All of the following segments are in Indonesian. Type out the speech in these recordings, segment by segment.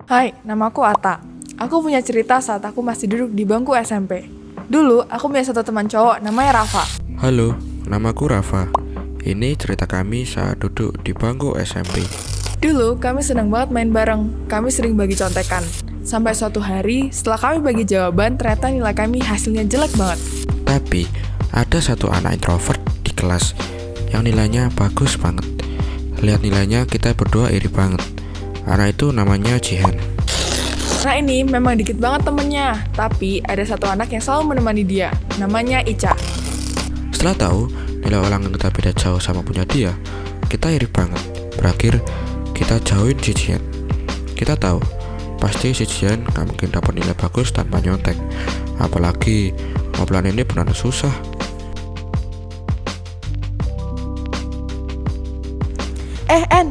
Hai, namaku Ata. Aku punya cerita saat aku masih duduk di bangku SMP. Dulu, aku punya satu teman cowok namanya Rafa. Halo, namaku Rafa. Ini cerita kami saat duduk di bangku SMP. Dulu, kami senang banget main bareng. Kami sering bagi contekan. Sampai suatu hari, setelah kami bagi jawaban, ternyata nilai kami hasilnya jelek banget. Tapi, ada satu anak introvert di kelas yang nilainya bagus banget. Lihat nilainya, kita berdua iri banget. Anak itu namanya Jihan. Nah ini memang dikit banget temennya, tapi ada satu anak yang selalu menemani dia, namanya Ica. Setelah tahu nilai ulangan kita beda jauh sama punya dia, kita iri banget. Berakhir, kita jauhin si Jihan. Kita tahu, pasti si Jihan gak mungkin dapat nilai bagus tanpa nyontek. Apalagi, mobilan ini benar susah. En,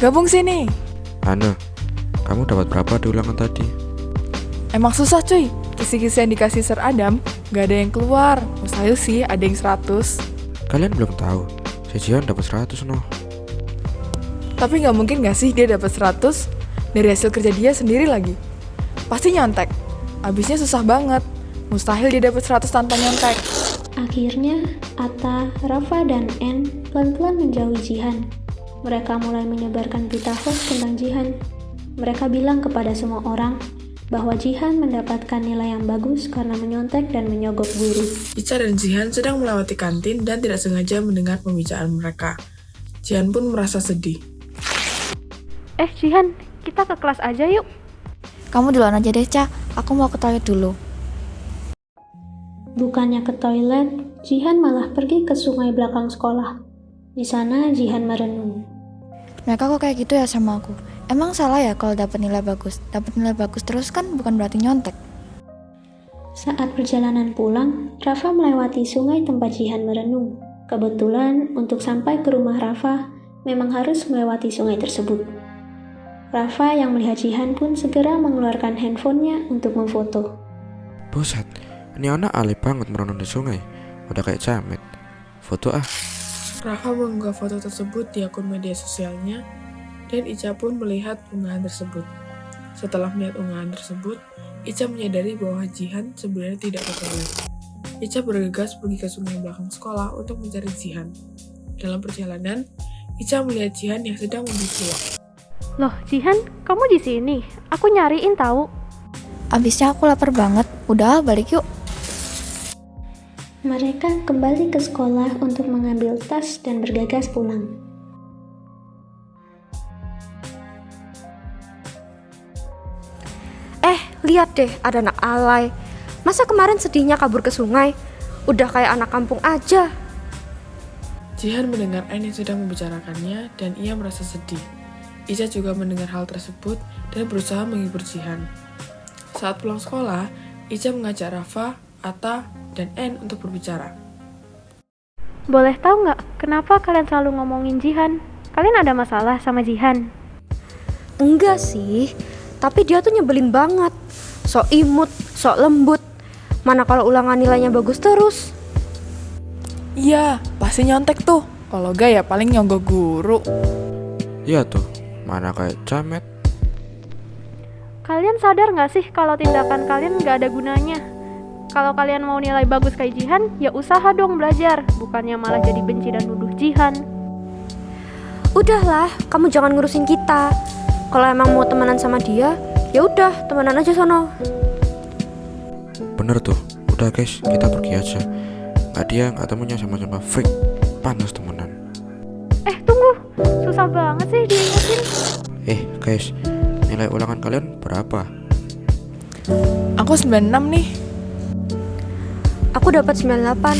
gabung sini. Ana, kamu dapat berapa di ulangan tadi? Emang susah cuy, kisi-kisi yang dikasih Sir Adam, gak ada yang keluar. Mustahil sih ada yang 100. Kalian belum tahu, si Jihan dapat 100 noh. Tapi gak mungkin gak sih dia dapat 100 dari hasil kerja dia sendiri lagi. Pasti nyontek, abisnya susah banget. Mustahil dia dapat 100 tanpa nyontek. Akhirnya, Atta, Rafa, dan N pelan-pelan menjauhi Jihan. Mereka mulai menyebarkan berita hoax tentang Jihan. Mereka bilang kepada semua orang bahwa Jihan mendapatkan nilai yang bagus karena menyontek dan menyogok guru. Ica dan Jihan sedang melewati kantin dan tidak sengaja mendengar pembicaraan mereka. Jihan pun merasa sedih. Jihan, kita ke kelas aja yuk. Kamu duluan aja deh, Ca. Aku mau ke toilet dulu. Bukannya ke toilet, Jihan malah pergi ke sungai belakang sekolah. Di sana Jihan merenung. Mereka kok kayak gitu ya sama aku? Emang salah ya kalau dapat nilai bagus? Dapat nilai bagus terus kan bukan berarti nyontek. Saat perjalanan pulang, Rafa melewati sungai tempat Jihan merenung. Kebetulan, untuk sampai ke rumah Rafa, memang harus melewati sungai tersebut. Rafa yang melihat Jihan pun segera mengeluarkan handphonenya untuk memfoto. Buset, ini anak alay banget merenung di sungai. Udah kayak jamet. Foto ah. Rafa mengunggah foto tersebut di akun media sosialnya, dan Ica pun melihat unggahan tersebut. Setelah melihat unggahan tersebut, Ica menyadari bahwa Jihan sebenarnya tidak ke toilet. Ica bergegas pergi ke sungai belakang sekolah untuk mencari Jihan. Dalam perjalanan, Ica melihat Jihan yang sedang membeli cilok. Loh, Jihan, kamu di sini? Aku nyariin tahu. Abisnya aku lapar banget. Udah, balik yuk. Mereka kembali ke sekolah untuk mengambil tas dan bergegas pulang. Lihat deh, ada anak alay. Masa kemarin sedihnya kabur ke sungai? Udah kayak anak kampung aja. Jihan mendengar N yang sedang membicarakannya dan ia merasa sedih. Ica juga mendengar hal tersebut dan berusaha menghibur Jihan. Saat pulang sekolah, Ica mengajak Rafa, Atta, dan N untuk berbicara. Boleh tahu nggak kenapa kalian selalu ngomongin Jihan? Kalian ada masalah sama Jihan? Enggak sih, tapi dia tuh nyebelin banget. Sok imut, sok lembut. Mana kalau ulangan nilainya bagus terus. Iya, pasti nyontek tuh. Kalau gak ya paling nyogok guru. Iya tuh, mana kayak jamet. Kalian sadar nggak sih kalau tindakan kalian nggak ada gunanya? Kalau kalian mau nilai bagus kayak Jihan, ya usaha dong belajar. Bukannya malah jadi benci dan nuduh Jihan. Udahlah, kamu jangan ngurusin kita. Kalau emang mau temenan sama dia, ya udah temenan aja sono. Bener tuh, udah guys, kita pergi aja. Nggak dia, nggak temennya sama-sama freak. Panas temenan. Tunggu, susah banget sih diingetin. Guys, nilai ulangan kalian berapa? Aku 96 nih. Aku dapat 98.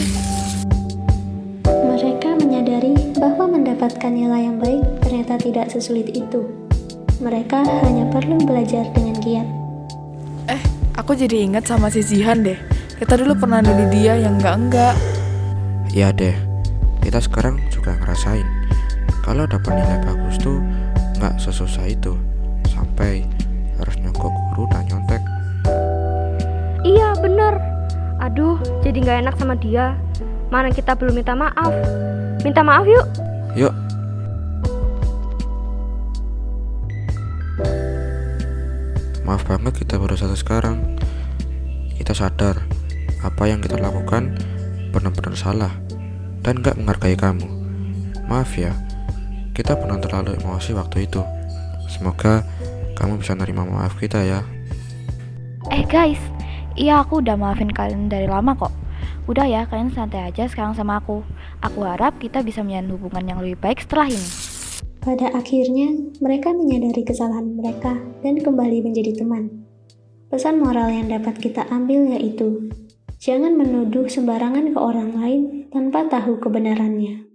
Mereka menyadari bahwa mendapatkan nilai yang baik ternyata tidak sesulit itu. Mereka hanya perlu belajar dengan giat. Aku jadi ingat sama si Jihan deh. Kita dulu pernah nuduh dia yang enggak. Iya deh, kita sekarang juga ngerasain kalau dapat nilai bagus tuh nggak sesusah itu sampai harus nyogok guru dan nyontek. Iya bener. Aduh, jadi gak enak sama dia. Mana kita belum minta maaf. Minta maaf yuk. Yuk. Maaf banget kita baru sadar sekarang. Kita sadar apa yang kita lakukan benar-benar salah dan gak menghargai kamu. Maaf ya, kita pernah terlalu emosi waktu itu. Semoga kamu bisa nerima maaf kita ya. Guys, iya aku udah maafin kalian dari lama kok. Udah ya, kalian santai aja sekarang sama aku. Aku harap kita bisa menjalin hubungan yang lebih baik setelah ini. Pada akhirnya, mereka menyadari kesalahan mereka dan kembali menjadi teman. Pesan moral yang dapat kita ambil yaitu, jangan menuduh sembarangan ke orang lain tanpa tahu kebenarannya.